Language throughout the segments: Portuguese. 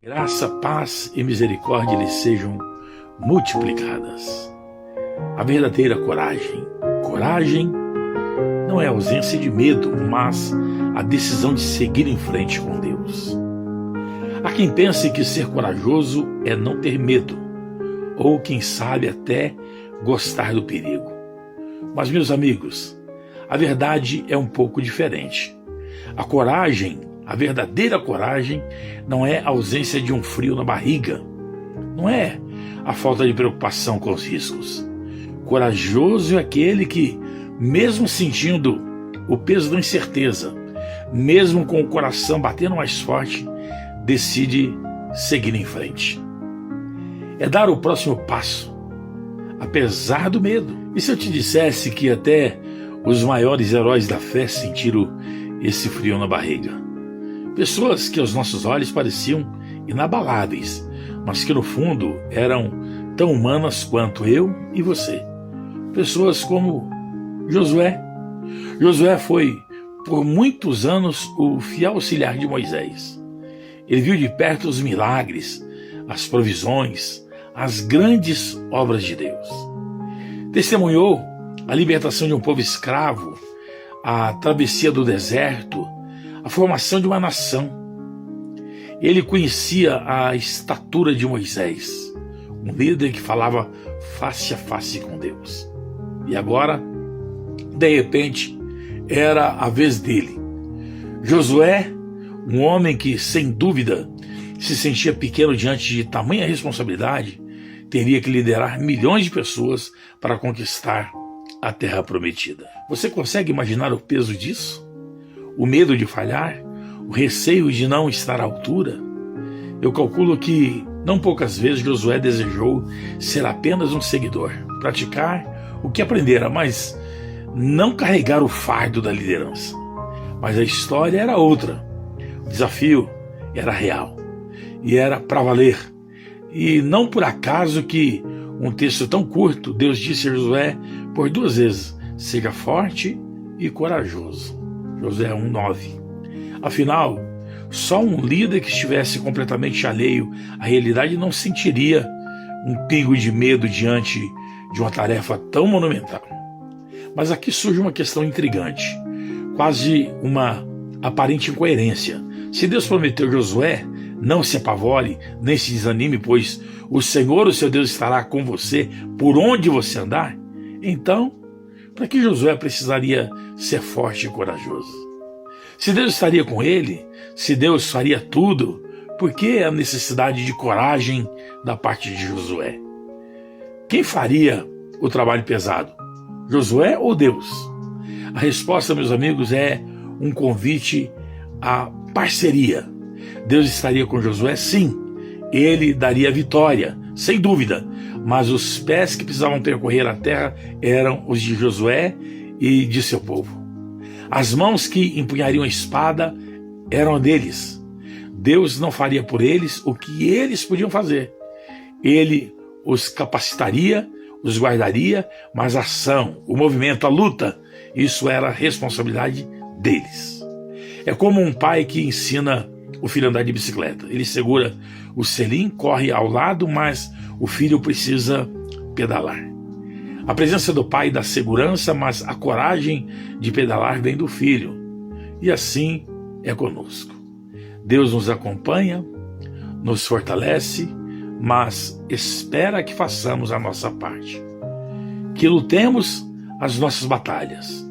Graça, paz e misericórdia lhes sejam multiplicadas. A verdadeira coragem. Coragem não é ausência de medo, mas a decisão de seguir em frente com Deus. Há quem pense que ser corajoso é não ter medo, ou quem sabe até gostar do perigo. Mas, meus amigos, a verdade é um pouco diferente. A coragem, a verdadeira coragem, não é a ausência de um frio na barriga, não é a falta de preocupação com os riscos. Corajoso é aquele que, mesmo sentindo o peso da incerteza, mesmo com o coração batendo mais forte, decide seguir em frente. É dar o próximo passo, apesar do medo. E se eu te dissesse que até os maiores heróis da fé sentiram esse frio na barriga? Pessoas que aos nossos olhos pareciam inabaláveis, mas que no fundo eram tão humanas quanto eu e você. Pessoas como Josué. Josué foi por muitos anos o fiel auxiliar de Moisés. Ele viu de perto os milagres, as provisões, as grandes obras de Deus. Testemunhou a libertação de um povo escravo, a travessia do deserto, a formação de uma nação. Ele conhecia a estatura de Moisés, um líder que falava face a face com Deus. E agora, de repente, era a vez dele. Josué, um homem que, sem dúvida, se sentia pequeno diante de tamanha responsabilidade, teria que liderar milhões de pessoas para conquistar a terra prometida. Você consegue imaginar o peso disso? O medo de falhar? O receio de não estar à altura? Eu calculo que não poucas vezes Josué desejou ser apenas um seguidor, praticar o que aprendera, mas não carregar o fardo da liderança. Mas a história era outra. O desafio era real e era para valer. E não por acaso que um texto tão curto, Deus disse a Josué por 2 vezes: seja forte e corajoso. Josué 1:9. Afinal, só um líder que estivesse completamente alheio à realidade não sentiria um pingo de medo diante de uma tarefa tão monumental. Mas aqui surge uma questão intrigante, quase uma aparente incoerência. Se Deus prometeu a Josué: não se apavore, nem se desanime, pois o Senhor, o seu Deus, estará com você por onde você andar, então, para que Josué precisaria ser forte e corajoso? Se Deus estaria com ele, se Deus faria tudo, por que a necessidade de coragem da parte de Josué? Quem faria o trabalho pesado? Josué ou Deus? A resposta, meus amigos, é um convite à parceria. Deus estaria com Josué, sim. Ele daria a vitória, sem dúvida. Mas os pés que precisavam percorrer a terra eram os de Josué e de seu povo. As mãos que empunhariam a espada eram deles. Deus não faria por eles o que eles podiam fazer. Ele os capacitaria, os guardaria, mas a ação, o movimento, a luta, isso era responsabilidade deles. É como um pai que ensina o filho a andar de bicicleta. Ele segura o selim, corre ao lado, mas o filho precisa pedalar. A presença do pai dá segurança, mas a coragem de pedalar vem do filho. E assim é conosco. Deus nos acompanha, nos fortalece, mas espera que façamos a nossa parte. Que lutemos as nossas batalhas.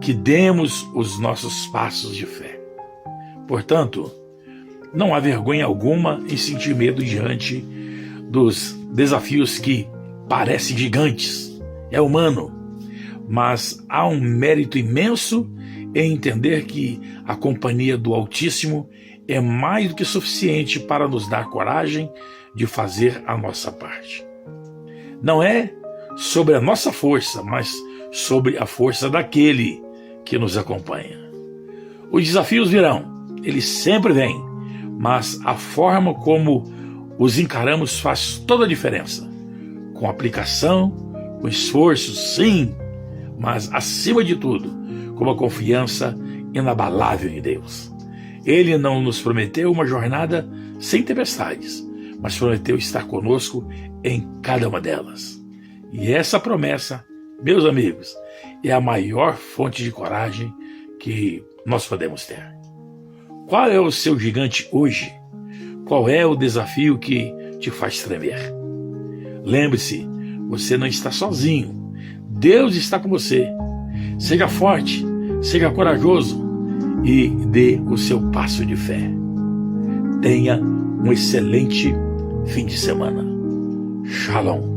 Que demos os nossos passos de fé. Portanto, não há vergonha alguma em sentir medo diante dos desafios que parecem gigantes. É humano, mas há um mérito imenso em entender que a companhia do Altíssimo é mais do que suficiente para nos dar coragem de fazer a nossa parte. Não é sobre a nossa força, mas sobre a força daquele que nos acompanha. Os desafios virão. Eles sempre vêm, mas a forma como os encaramos faz toda a diferença. Com aplicação, com esforço, sim, mas acima de tudo, com uma confiança inabalável em Deus. Ele não nos prometeu uma jornada sem tempestades, mas prometeu estar conosco em cada uma delas. E essa promessa, meus amigos, é a maior fonte de coragem que nós podemos ter. Qual é o seu gigante hoje? Qual é o desafio que te faz tremer? Lembre-se, você não está sozinho. Deus está com você. Seja forte, seja corajoso e dê o seu passo de fé. Tenha um excelente fim de semana. Shalom.